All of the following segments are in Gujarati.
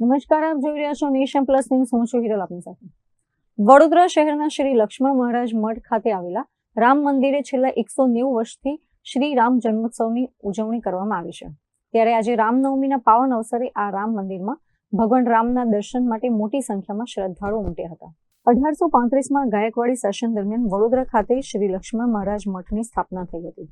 નમસ્કાર, આપ જોઈ રહ્યા છો નેશન પ્લસ ન્યૂઝ. હું છું હિરલ આપની સાથે. વડોદરા શહેરના શ્રી લક્ષ્મણ મહારાજ મઠ ખાતે આવેલા રામ મંદિરે છેલ્લા 190 વર્ષથી શ્રી રામ જન્મોત્સવની ઉજવણી કરવામાં આવી છે. ત્યારે આજે રામનવમીના પાવન અવસરે આ રામ મંદિરમાં ભગવાન રામના દર્શન માટે મોટી સંખ્યામાં શ્રદ્ધાળુઓ ઉમટ્યા હતા. 1835માં ગાયકવાડી શાસન દરમિયાન વડોદરા ખાતે શ્રી લક્ષ્મણ મહારાજ મઠની સ્થાપના થઈ હતી,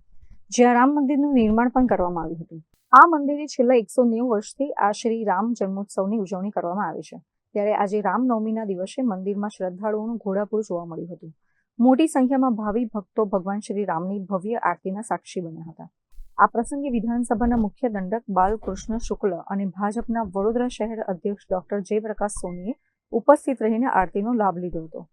જ્યાં રામ મંદિરનું નિર્માણ પણ કરવામાં આવ્યું હતું. આ મંદિરે છેલ્લા 190 વર્ષથી આ શ્રી રામ જન્મોત્સવની ઉજવણી કરવામાં આવે છે. ત્યારે આજે રામનવમીના દિવસે મંદિરમાં શ્રદ્ધાળુઓનું ઘોડાપૂર જોવા મળ્યું હતું. મોટી સંખ્યામાં ભાવિ ભક્તો ભગવાન શ્રી રામની ભવ્ય આરતીના સાક્ષી બન્યા હતા. આ પ્રસંગે વિધાનસભાના મુખ્ય દંડક બાલકૃષ્ણ શુક્લ અને ભાજપના વડોદરા શહેર અધ્યક્ષ ડોક્ટર જયપ્રકાશ સોનીએ ઉપસ્થિત રહીને આરતીનો લાભ લીધો હતો.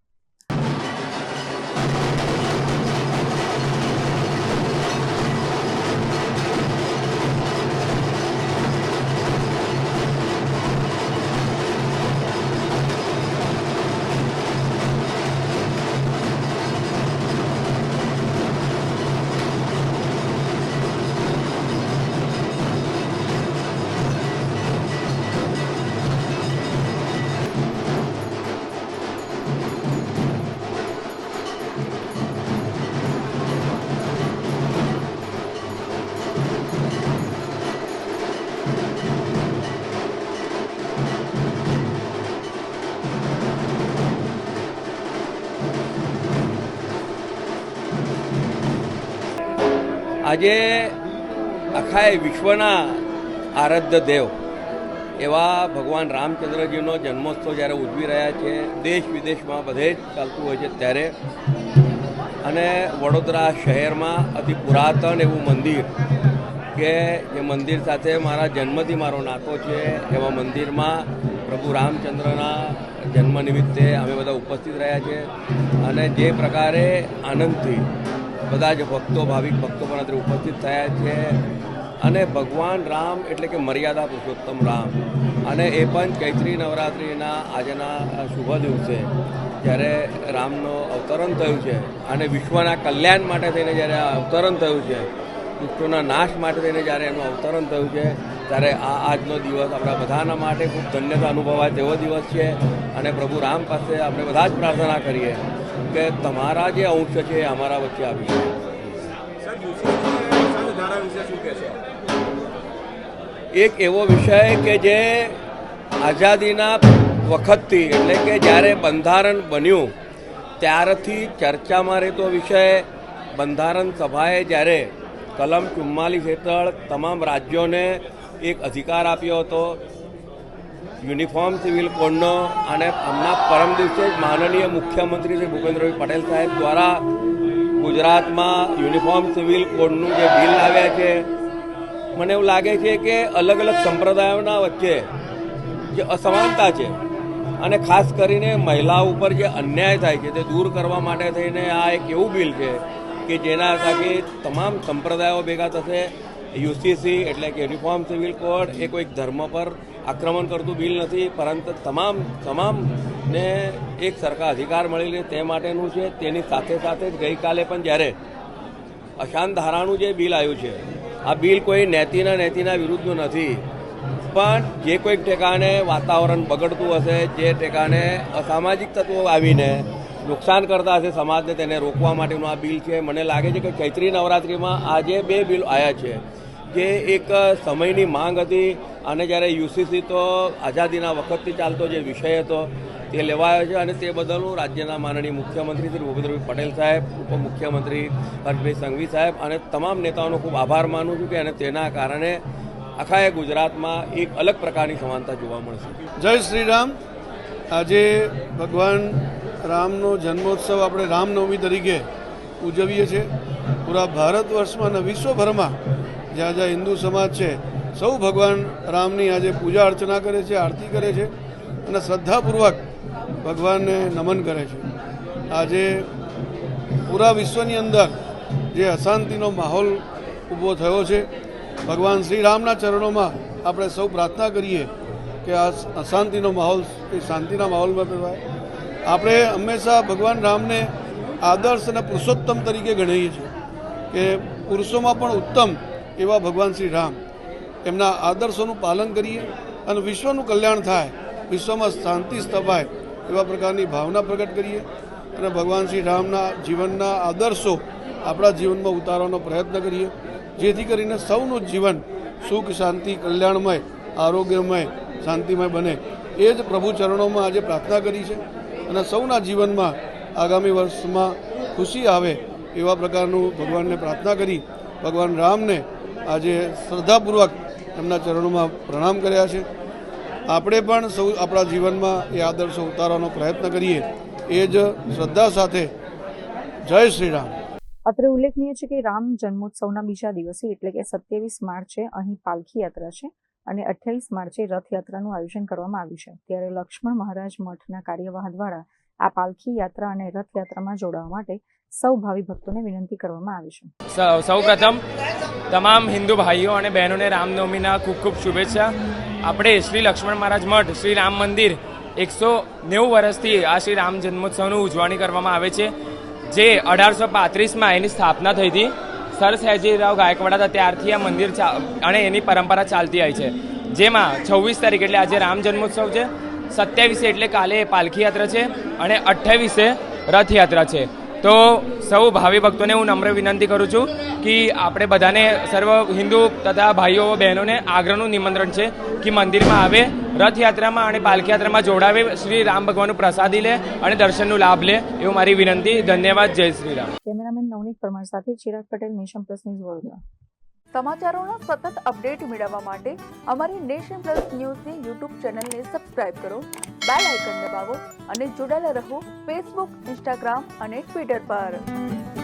આજે આખા વિશ્વના આરાધ્ય દેવ એવા ભગવાન રામચંદ્રજીનો જન્મોત્સવ જ્યારે ઉજવી રહ્યા છે, દેશ વિદેશમાં બધે જ ચાલતું હોય છે, ત્યારે અને વડોદરા શહેરમાં અતિ પુરાતન એવું મંદિર કે જે મંદિર સાથે મારા જન્મથી મારો નાતો છે, એવા મંદિરમાં પ્રભુ રામચંદ્રના જન્મ નિમિત્તે અમે બધા ઉપસ્થિત રહ્યા છે. અને જે પ્રકારે આનંદથી બધા જ ભક્તો, ભાવિક ભક્તો પણ અત્યારે ઉપસ્થિત થયા છે. અને ભગવાન રામ એટલે કે મર્યાદા પુરુષોત્તમ રામ, અને એ પણ ચૈત્રી નવરાત્રિના આજના શુભ દિવસે જ્યારે રામનું અવતરણ થયું છે અને વિશ્વના કલ્યાણ માટે થઈને જ્યારે આ અવતરણ થયું છે, દુષ્ટોના નાશ માટે થઈને જ્યારે એનું અવતરણ થયું છે, ત્યારે આજનો દિવસ આપણા બધાના માટે ખૂબ ધન્યતા અનુભવાય તેવો દિવસ છે. અને પ્રભુ રામ પાસે આપણે બધા જ પ્રાર્થના કરીએ કે તમારા જે અંશ છે એ અમારા વચ્ચે આવી છે. એક એવો વિષય કે જે આઝાદીના વખતથી, એટલે કે જ્યારે બંધારણ બન્યું ત્યારથી ચર્ચામાં રહેતો વિષય. બંધારણ સભાએ જ્યારે કલમ 44 હેઠળ તમામ રાજ્યોને એક અધિકાર આપ્યો હતો યુનિફોર્મ સિવિલ કોડનો, અને હમણાં પરમ દિવસે જ માનનીય મુખ્યમંત્રી શ્રી ભૂપેન્દ્રભાઈ પટેલ સાહેબ દ્વારા ગુજરાતમાં યુનિફોર્મ સિવિલ કોડનું જે બિલ લાવ્યા છે, મને એવું લાગે છે કે અલગ અલગ સંપ્રદાયોના વચ્ચે જે અસમાનતા છે અને ખાસ કરીને મહિલાઓ ઉપર જે અન્યાય થાય છે તે દૂર કરવા માટે થઈને આ એક એવું બિલ છે કે જેના સાથે તમામ સંપ્રદાયો ભેગા થશે. યુસીસી એટલે કે યુનિફોર્મ સિવિલ કોડ એ કોઈક ધર્મ પર આક્રમણ કરતું બિલ નથી, પરંતુ તમામને એક સરખા અધિકાર મળી રહે તે માટેનું છે. તેની સાથે સાથે જ ગઈકાલે પણ જ્યારે અશાંત ધારાનું જે બિલ આવ્યું છે, આ બિલ કોઈ નેતિના વિરુદ્ધનું નથી, પણ જે કોઈક ઠેકાણે વાતાવરણ બગડતું હશે, જે ઠેકાણે અસામાજિક તત્વો આવીને નુકસાન કરતા હશે સમાજને, તેને રોકવા માટેનું આ બિલ છે. મને લાગે છે કે ચૈત્રી નવરાત્રિમાં આજે 2 બિલ આવ્યા છે, જે એક સમયની માંગ હતી, અને જ્યારે યુસીસી તો આઝાદીના વખતથી ચાલતો જે વિષય હતો તે લેવાયો છે. અને તે બદલનું રાજ્યના માનનીય મુખ્યમંત્રી શ્રી ભૂપેન્દ્રભાઈ પટેલ સાહેબ, ઉપમુખ્યમંત્રી હર્ષભાઈ સંઘવી સાહેબ અને તમામ નેતાઓનો ખૂબ આભાર માનું છું કે અને તેના કારણે આખા ગુજરાતમાં એક અલગ પ્રકારની સમાનતા જોવા મળશે. જય શ્રી રામ. આજે ભગવાન રામનો જન્મોત્સવ આપણે રામનવમી તરીકે ઉજવીએ છીએ. પૂરા ભારત વર્ષમાં અને વિશ્વભરમાં જ્યાં જ્યાં હિન્દુ સમાજ છે, સૌ ભગવાન રામની આજે પૂજા અર્ચના કરે છે, આરતી કરે છે અને શ્રદ્ધાપૂર્વક ભગવાનને નમન કરે છે. આજે પૂરા વિશ્વની અંદર જે અશાંતિનો માહોલ ઊભો થયો છે, ભગવાન શ્રી રામના ચરણોમાં આપણે સૌ પ્રાર્થના કરીએ કે આ અશાંતિનો માહોલ એ શાંતિના માહોલમાં ફેરવાય. આપણે હંમેશા ભગવાન રામને આદર્શ અને પુરુષોત્તમ તરીકે ગણીએ છીએ કે પુરુષોમાં પણ ઉત્તમ એવા ભગવાન શ્રી રામ, એમના આદર્શોનું પાલન કરીએ અને વિશ્વનું કલ્યાણ થાય, વિશ્વમાં શાંતિ સ્થપાય એવા પ્રકારની ભાવના પ્રગટ કરીએ અને ભગવાન શ્રી રામના જીવનના આદર્શો આપણા જીવનમાં ઉતારવાનો પ્રયત્ન કરીએ, જેથી કરીને સૌનું જીવન સુખ શાંતિ કલ્યાણમય આરોગ્યમય શાંતિમય બને. એ જ પ્રભુ ચરણોમાં આજે પ્રાર્થના કરી છે અને સૌના જીવનમાં આગામી વર્ષમાં ખુશી આવે એવા પ્રકારનું ભગવાનને પ્રાર્થના કરી ભગવાન રામને આજે શ્રદ્ધાપૂર્વક એમના ચરણોમાં પ્રણામ કર્યા છે. આપણે પણ સૌ આપણા જીવનમાં એ આદર્શો ઉતારવાનો પ્રયત્ન કરીએ, એ જ શ્રદ્ધા સાથે. જય શ્રી રામ. અત્રે ઉલ્લેખનીય છે કે રામ જન્મોત્સવના બીજા દિવસે એટલે કે 27 માર્ચે અહીં પાલખી યાત્રા છે અને 28 માર્ચે રથયાત્રાનું આયોજન કરવામાં આવ્યું છે. ત્યારે લક્ષ્મણ મહારાજ મઠના કાર્યવાહ દ્વારા આ પાલખી યાત્રા અને રથયાત્રામાં જોડાવા માટે સૌ ભાવિ ભક્તોને વિનંતી કરવામાં આવી છે. સૌ પ્રથમ તમામ હિન્દુ ભાઈઓ અને બહેનોને રામનવમીના ખૂબ ખૂબ શુભેચ્છા. આપણે શ્રી લક્ષ્મણ મહારાજ મઠ શ્રી રામ મંદિર 190 વર્ષથી આ શ્રી રામ જન્મોત્સવનું ઉજવણી કરવામાં આવે છે, જે 1835માં એની સ્થાપના થઈ હતી. સર સયાજીરાવ ગાયકવાડ હતા ત્યારથી આ મંદિર અને એની પરંપરા ચાલતી આવી છે, જેમાં 26 તારીખ એટલે આજે રામ જન્મોત્સવ છે, 27 એટલે કાલે પાલખી યાત્રા છે અને 28 રથયાત્રા છે. તો સૌ ભાવિ ભક્તોને હું નમ્ર વિનંતી કરું છું કે આપણે બધાને સર્વ હિન્દુ તથા ભાઈઓ બહેનોને આગ્રહનું નિમંત્રણ છે કે મંદિરમાં આવે, રથયાત્રામાં અને પાલખી યાત્રામાં જોડાવે, શ્રી રામ ભગવાનનું પ્રસાદી લે અને દર્શનનો લાભ લે એવું મારી વિનંતી. ધન્યવાદ. જય શ્રી રામ. કેમેરામેન નવનીત પરમાર સાથે Chirag Patel, Nation Plus News, Vadodara. સમાચારોનો સતત અપડેટ મેળવવા માટે અમારી નેશન પ્લસ ન્યૂઝની યુટ્યુબ ચેનલને સબસ્ક્રાઇબ કરો, બેલ આઇકન દબાવો અને જોડાયેલા રહો ફેસબુક, ઇન્સ્ટાગ્રામ અને ટ્વિટર પર.